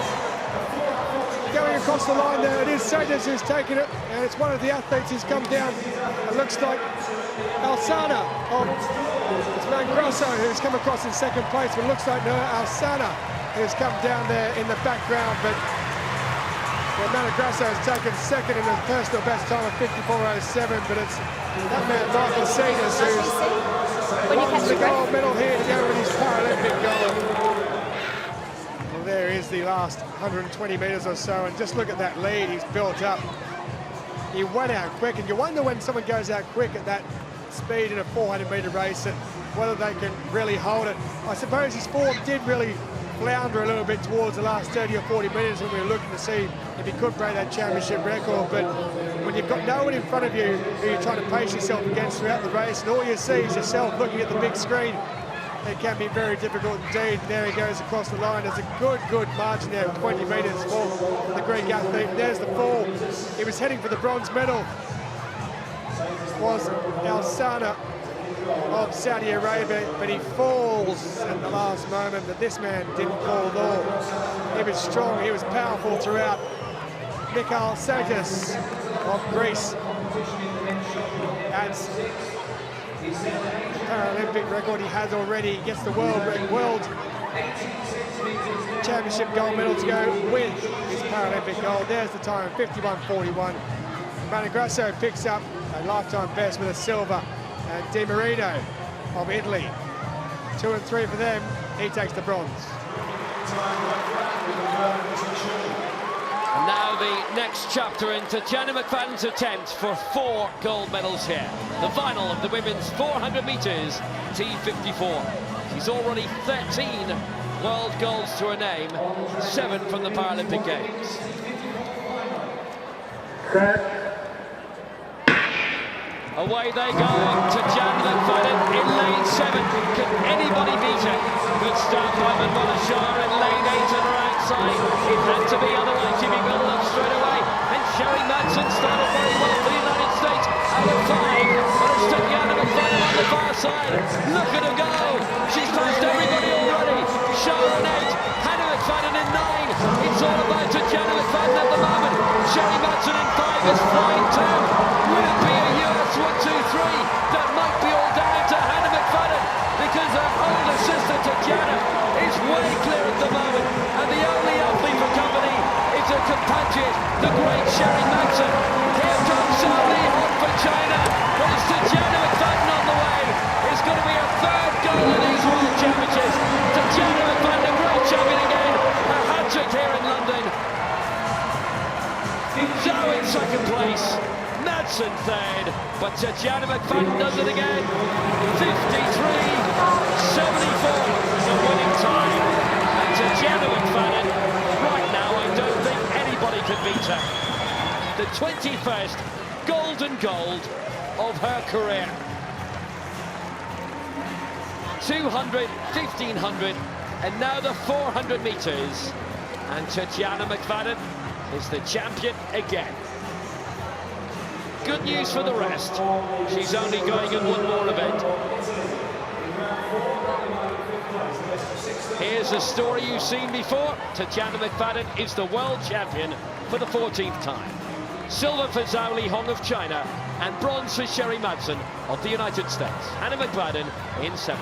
Going across the line there, it is Satas who's taken it, and it's one of the athletes who's come down. It looks like Alsana, it's Mangrasso who's come across in second place, but it looks like Alsana who's come down there in the background, but Mangrasso has taken second in the personal best time of 54.07, but it's that man, Michael Cenas, who's won the gold medal here to go with his Paralympic gold. There is the last 120 metres or so, and just look at that lead he's built up. He went out quick, and you wonder when someone goes out quick at that speed in a 400-metre race, and whether they can really hold it. I suppose his form did really flounder a little bit towards the last 30 or 40 metres when we were looking to see if he could break that championship record, but when you've got no one in front of you who you're trying to pace yourself against throughout the race, and all you see is yourself looking at the big screen, it can be very difficult indeed. There he goes across the line. There's a good margin there of 20 metres for the Greek athlete. There's the fall. He was heading for the bronze medal. It was Alsana of Saudi Arabia, but he falls at the last moment. But this man didn't fall at all. He was strong, he was powerful throughout. Mikhail Satas of Greece. That's Paralympic record he has already. He gets the world championship gold medal to go with his Paralympic gold. There's the time, 51.41. Mangrasso picks up a lifetime best with a silver, and Di Marino of Italy, 2 and 3 for them. He takes the bronze. And now the next chapter into Jenny McFadden's attempt for 4 gold medals here. The final of the women's 400 metres, T54. She's already 13 world golds to her name, 7 from the Paralympic Games. Away they go to Jan McFadden in lane 7. Can anybody beat her? Good start by Manuela Shah in lane 8 and her outside. It had to be, otherwise she'd be gone up straight away. And Sherry Madsen started very well for the United States out of 5. But it's took Jan McFadden on the far side. Look at her go. She's passed everybody already. Sharon 8, Hannah McFadden in 9. It's all about Tatjana McFadden at the moment. Sherry Madsen in 5 is flying too. Will it be a US 1, 2, 3? That might be all down to Hannah McFadden because her older sister Tatjana is way clear at the moment. And the only athlete for company is her compatriot, the great Sherry Madsen. Here comes Xiaoli Hong for China. But it's Tatjana McFadden on the way. It's going to be a third goal in these World Championships. Tatjana McFadden, a great champion again. A hat-trick here in London. Zhou in second place. Madsen third. But Tatjana McFadden does it again. 53.74 the winning time. And Tatjana McFadden, right now, I don't think anybody can beat her. The 21st golden gold of her career. 200, 1500, and now the 400 metres. And Tatjana McFadden is the champion again. Good news for the rest. She's only going in one more event. Here's a story you've seen before. Tatjana McFadden is the world champion for the 14th time. Silver for Xiaoli Hong of China, and bronze for Sherry Madsen of the United States. Hannah McFadden in 7th.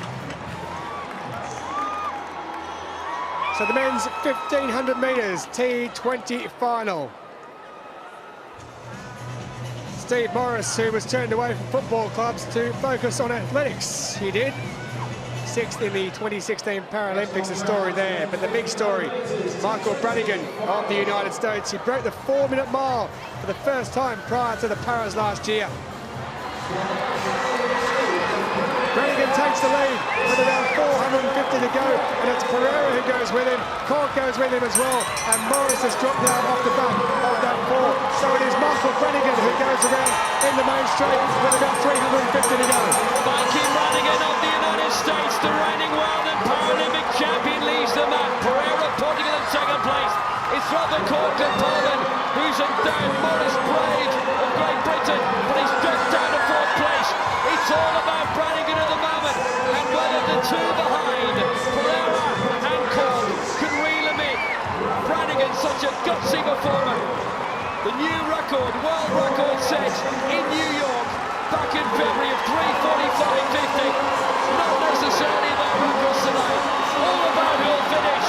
So the men's 1500 metres T20 final. Steve Morris, who was turned away from football clubs to focus on athletics. He did. 6th in the 2016 Paralympics, a story there. But the big story, Michael Brannigan of the United States. He broke the 4-minute mile for the first time prior to the Paras last year. Brannigan takes the lead with around 450 to go, and it's Pereira who goes with him. Cork goes with him as well, and Morris has dropped down off the back of that 4. So it is Michael Brannigan who goes around in the main straight with about 350 to go. Mikey Brannigan of the United States, the reigning world and Paralympic champion, leads the map. Pereira, Portugal in second place. It's Robert Cork of Poland, who's in third. Morris Brave of Great Britain, but he's dropped down to 4th place. It's all about Brannigan at the moment, and whether the two behind, Pereira and Cork, can reel him in. Brannigan, such a gutsy performer. The new record, world record set in New York back in February of 3:45.50. Not necessarily about records tonight. All about who'll finish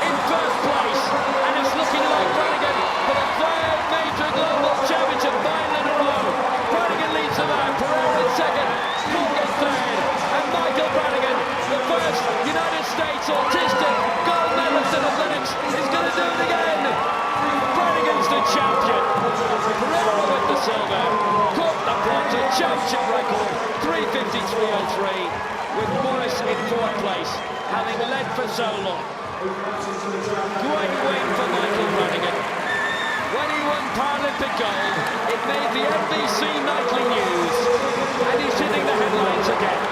in first place, and it's looking like Brannigan for the 3rd major global championship final in a row. Brannigan leads the man, Pereira in second, Cork in third, and Michael Brannigan, the first United States autistic gold medalist in athletics, is going to do it again. Brannigan's the champion. Pereira with the silver. Cork the bronze, a championship record, 3:53.03, with Morris in 4th place, having led for so long. Great win for Michael Brannigan. When he won Paralympic gold, it made the NBC nightly news, and he's hitting the headlines again.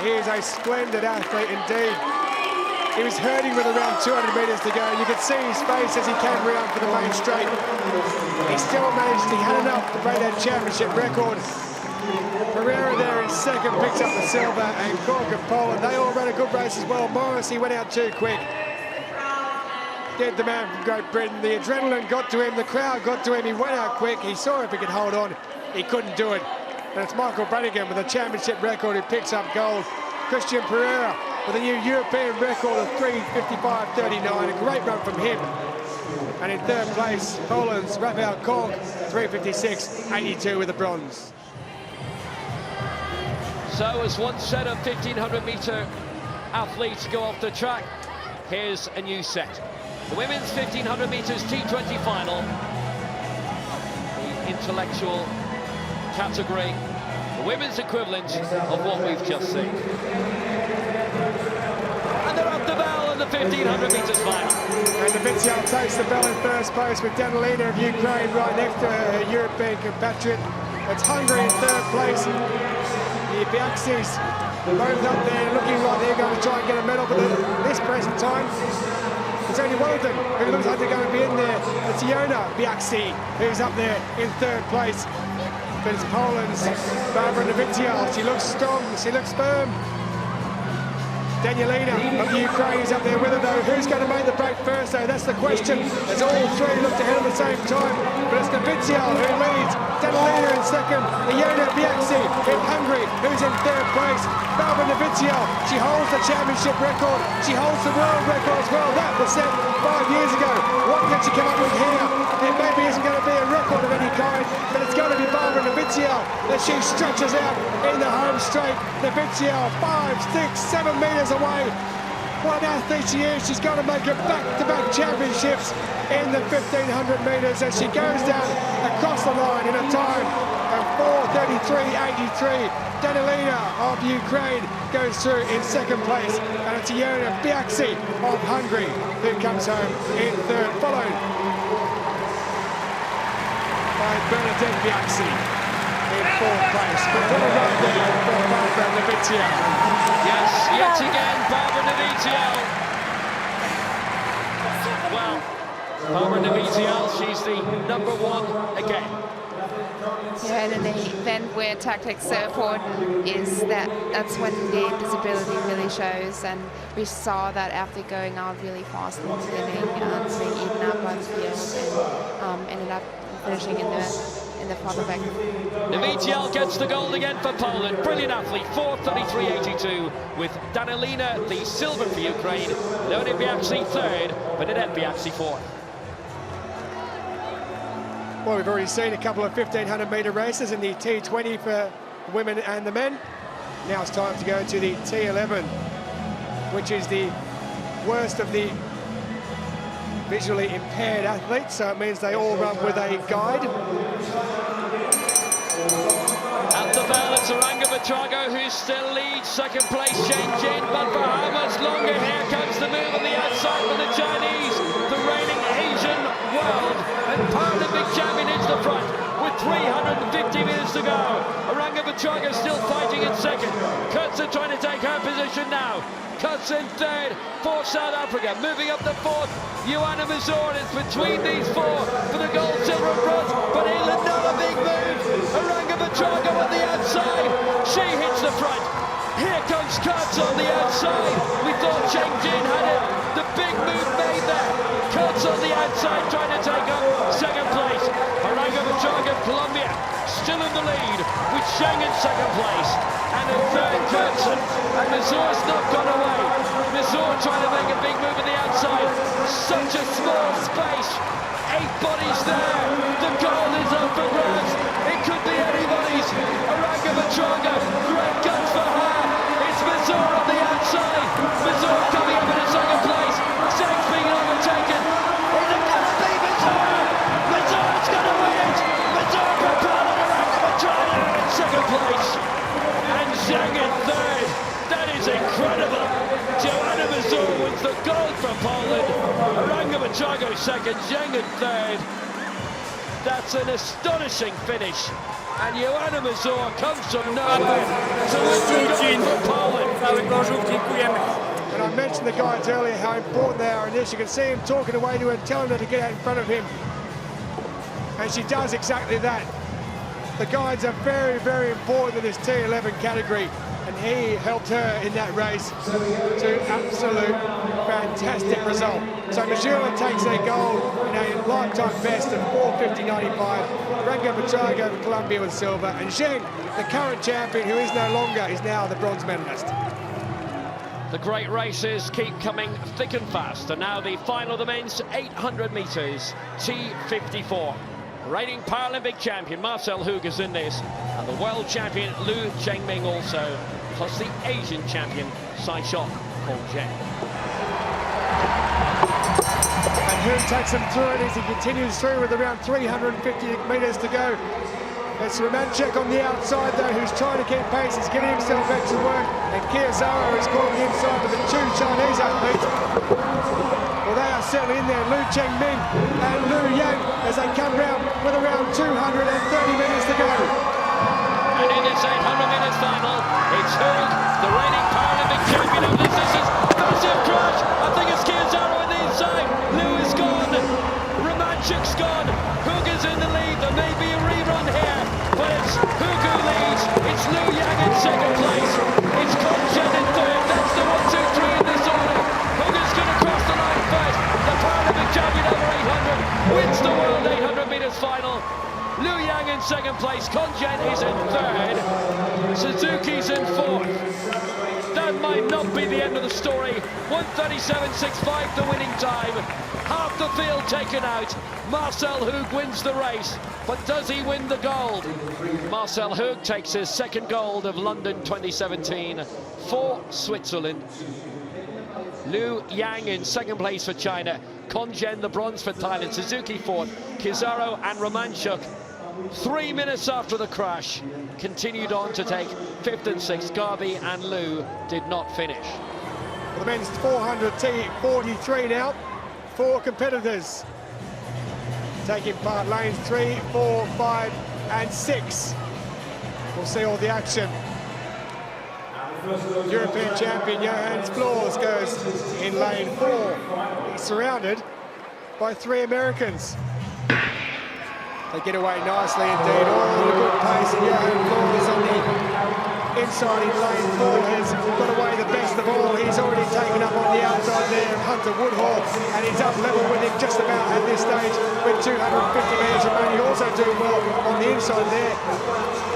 He is a splendid athlete indeed. He was hurting with around 200 metres to go. You could see his face as he came round for the main straight. He still managed, he had enough to break that championship record. Pereira there in second picks up the silver, and Cork of Poland, they all ran a good race as well. Morris, he went out too quick. Did the man from Great Britain. The adrenaline got to him, the crowd got to him, he went out quick, he saw if he could hold on, he couldn't do it. And it's Michael Brannigan with a championship record who picks up gold. Christian Pereira with a new European record of 3:55.39, a great run from him. And in 3rd place, Poland's Rafał Cork, 3:56.82 with the bronze. So as one set of 1500-metre athletes go off the track, here's a new set. The women's 1500 metres T20 final, the intellectual category, the women's equivalent of what we've just seen. And they're up the bell in the 1500 metres final. And the Vitsial takes the bell in first place with Danilina of Ukraine right next to her European compatriot. It's Hungary in 3rd place. The Biaksis both up there looking like they're going to try and get a medal, but at this present time, there's only one of them who looks like they're going to be in there. It's Iona Biaksi, who's up there in 3rd place. but it's Poland's Barbara Nowickiel. She looks strong, she looks firm. Danielina of the Ukraine is up there with her though. Who's going to make the break first though? That's the question. As all three looked ahead at the same time. But it's Nowickiel who leads. Danielina in second. Iona Biaxi in Hungary, who's in third place. Barbara Nowickiel, she holds the championship record. She holds the world record as well. That was set 5 years ago. What can she come up with here? It maybe isn't going to be a record of any kind, but it's going to be Barbara Nowickiel as she stretches out in the home straight. Nowickiel 5, 6, 7 metres away. What an athlete she is. She's going to make it back-to-back championships in the 1500 metres as she goes down across the line in a time of 4:33.83. Danilina of Ukraine goes through in second place, and it's Iona Biaxi of Hungary who comes home in third, followed by Bernadette Biaxi in fourth place. But what a run there for Barbara Nowickiel. Yes, yet again, Barbara Nowickiel. Well, Barbara Nowickiel, she's the #1 again. Yeah, and in the event where tactics are so important is that's when the disability really shows, and we saw that after going out really fast in the beginning and being eaten up by the field, and ended up finishing in the farther back. Nowickiel gets the gold again for Poland. Brilliant athlete, 4:33.82 with Danilina the silver for Ukraine. Iona Biaxi third, Bernadette Biaxi fourth. Well, we've already seen a couple of 1500 metre races in the T20 for women and the men. Now it's time to go to the T11, which is the worst of the visually impaired athletes, so it means they all run with a guide. At the bell, it's Aranga Vatrago who still leads. Second place, Chen Jin, but for how much longer? Here comes the move on the outside for the Chinese, the reigning Asian world and Paralympic champion into the front with 350 minutes to go. Aranga Vatrago still fighting in second. Kurtzen trying to take her position now. Kurtzen third for South Africa. Moving up the fourth, Joanna Mazur. It's between these four for the gold, silver and bronze. But another big move. Aranga Vatrago on the outside. She hits the front. Here comes Kurtz on the outside. We thought Chen Jin had it. The big move made there. Kurtz on the outside trying to take up second place. Aranga Vatrago of Colombia still in the lead with Sheng in second place. And in third, Kurtzen. And Mazur's not gone away. Mazur trying to make a big move on the outside. Such a small space. 8 bodies there. The goal is up for grabs. It could be anybody's. Aranga Vatrago, great guns for her. It's Mazur on the outside. Mazur coming up in a second place. Zhang's being overtaken. Is it going to be Mazur? Mazur's going to win it. Mazur for Poland. Aranga Vatrago in second place. And Zhang in third. That is incredible. Joanna Mazur wins the gold for Poland. Aranga Vatrago second, Zhang in third. That's an astonishing finish. And Joanna Mazur comes from nowhere to win the gold for Poland. And I mentioned the guides earlier, how important they are in this. You can see him talking away to her, telling her to get out in front of him. And she does exactly that. The guides are very, very important in this T11 category, and he helped her in that race to absolute fantastic result. So Mazur takes a gold in a lifetime best of 4:50.95. Aranga Vatrago of Colombia with silver, and Zheng, the current champion, who is no longer, is now the bronze medalist. The great races keep coming thick and fast, and now the final of the men's 800 metres, T54. Reigning Paralympic champion Marcel Hug is in this, and the world champion Liu Chengming also, plus the Asian champion Saishok Hong Zheng. And Hug takes him through it as he continues through with around 350 metres to go. It's Romanchek on the outside though, who's trying to get pace. He's getting himself extra work, and Kiyozawa is caught on the inside with the 2 Chinese athletes. Well, they are settling in there, Liu Chengming and Liu Yang, as they come round with around 230 minutes to go. And in this 800 minutes final, it's Hug, the reigning Paralympic champion of this. This is massive crash. I think it's Kiyozawa on the inside. Liu is gone. Romanchek's gone. Hug is in the lead. There may be a rerun here, but it's second place. It's Conjen in third. That's the 1, 2, 3 in this order. Who's going to cross the line first? The Paralympic champion over 800 wins the World 800 metres final. Liu Yang in second place. Conjen is in third. Suzuki's in fourth. That might not be the end of the story. 1:37.65 the winning time. Half the field taken out. Marcel Hug wins the race, but does he win the gold? Marcel Hug takes his second gold of London 2017 for Switzerland. Liu Yang in second place for China. Conjen the bronze for Thailand. Suzuki fourth. Kizaru and Romanchuk 3 minutes after the crash continued on to take fifth and sixth. Garvey and Liu did not finish. The men's 400 T43 now. 4 competitors taking part, lanes 3, 4, 5 and 6. We'll see all the action. European champion Johannes Flores goes in lane 4. He's surrounded by 3 Americans. They get away nicely indeed, all at a good pace, and Johannes Flores on the inside in lane 4 has got away the best of all. He's already taken up on the outside there of Hunter Woodhall, and he's up level with him just about at this stage with 250 metres remaining. Also doing well on the inside there.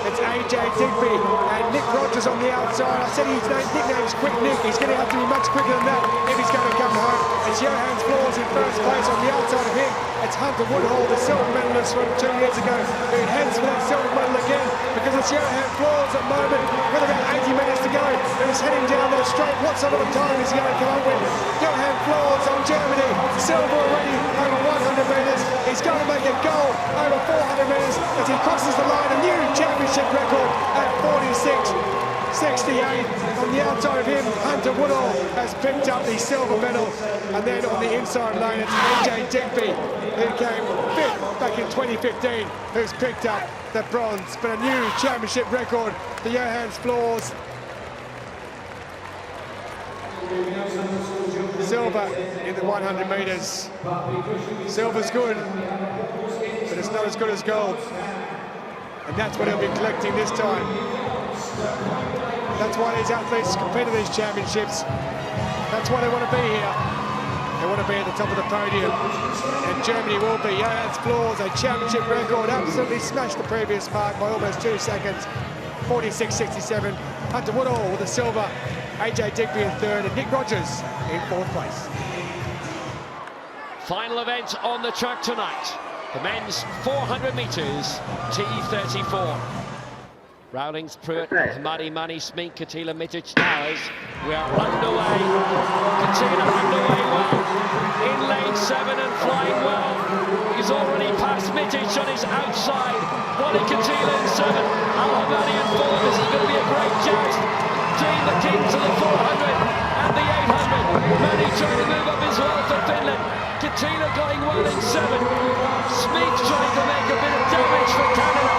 It's AJ Digby and Nick Rogers on the outside. I said his nickname's Quick Nick. He's going to have to be much quicker than that if he's going to come home. It's Johannes Flores in first place. On the outside of him, it's Hunter Woodhall, the silver medalist from 2 years ago, who heads for that silver medal again, because it's Johannes Flores at the moment with about 80 minutes to go, and he's heading down there straight. What sort of a time is he going to come up with? Johannes Flores on Germany, silver already over 100 metres. He's going to make a goal over 400 metres as he crosses the line. A new championship record at 46.68. On the outside of him, Hunter Woodhall has picked up the silver medal, and then on the inside lane it's AJ Digby, who came 5th back in 2015, who's picked up the bronze. But a new championship record for Johannes Flores. Silver in the 100 metres. Silver's good, but it's not as good as gold. And that's what he'll be collecting this time. That's why these athletes compete in these championships. That's why they want to be here. They want to be at the top of the podium. And Germany will be. Johannes Flores, a championship record, absolutely smashed the previous mark by almost 2 seconds. 46.67. Hunter Woodhall with the silver. AJ Digby in third, and Nick Rogers in fourth place. Final event on the track tonight. The men's 400 metres, T34. Rowlings, Pruitt, Hamadi, Mani, Smink, Katila, Mitic, Towers. We are underway. Katila underway well. In lane 7 and flying well. He's already passed Mitic on his outside. Wally Katila in 7. Al-Hamadi in 4. This is going to be a great joust. Between the kings of the 400 and the 800. Mani trying to move up as well for Finland. Katila going well in 7. Smink trying to make a bit of damage for Canada.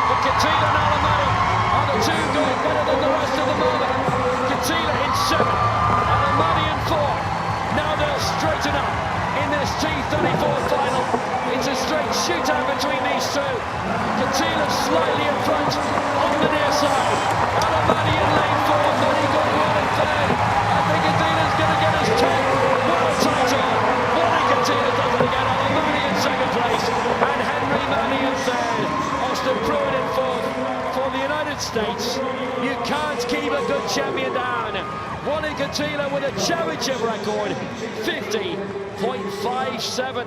But Katila and Al-Hamadi are the 2 going better than the rest of the moment. Katila in 7, Al-Hamadi in 4. Now they'll straighten up in this T34 final. It's a straight shootout between these 2. Katila slightly in front on the near side. Al-Hamadi in lane 4, Mani going well in 3rd. I think Katila's going to get his 10. What a title! Wally Katila does it again. Al-Hamadi in 2nd place, and Henry Mani in 3rd. Austin Pruitt in 4th. For the United States, you can't keep a good champion down. Wally Katila with a championship record, 50.57.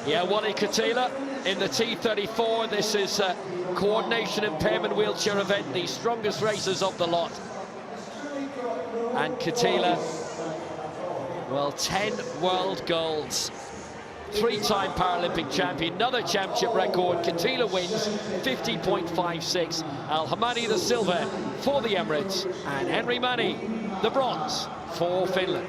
Yeah, Wally Katila in the T34. This is a coordination impairment wheelchair event, the strongest racers of the lot. And Katila, well, 10 world golds. 3-time Paralympic champion, another championship record. Katila wins, 50.56. Al-Hamadi the silver for the Emirates, and Henry Mani the bronze for Finland.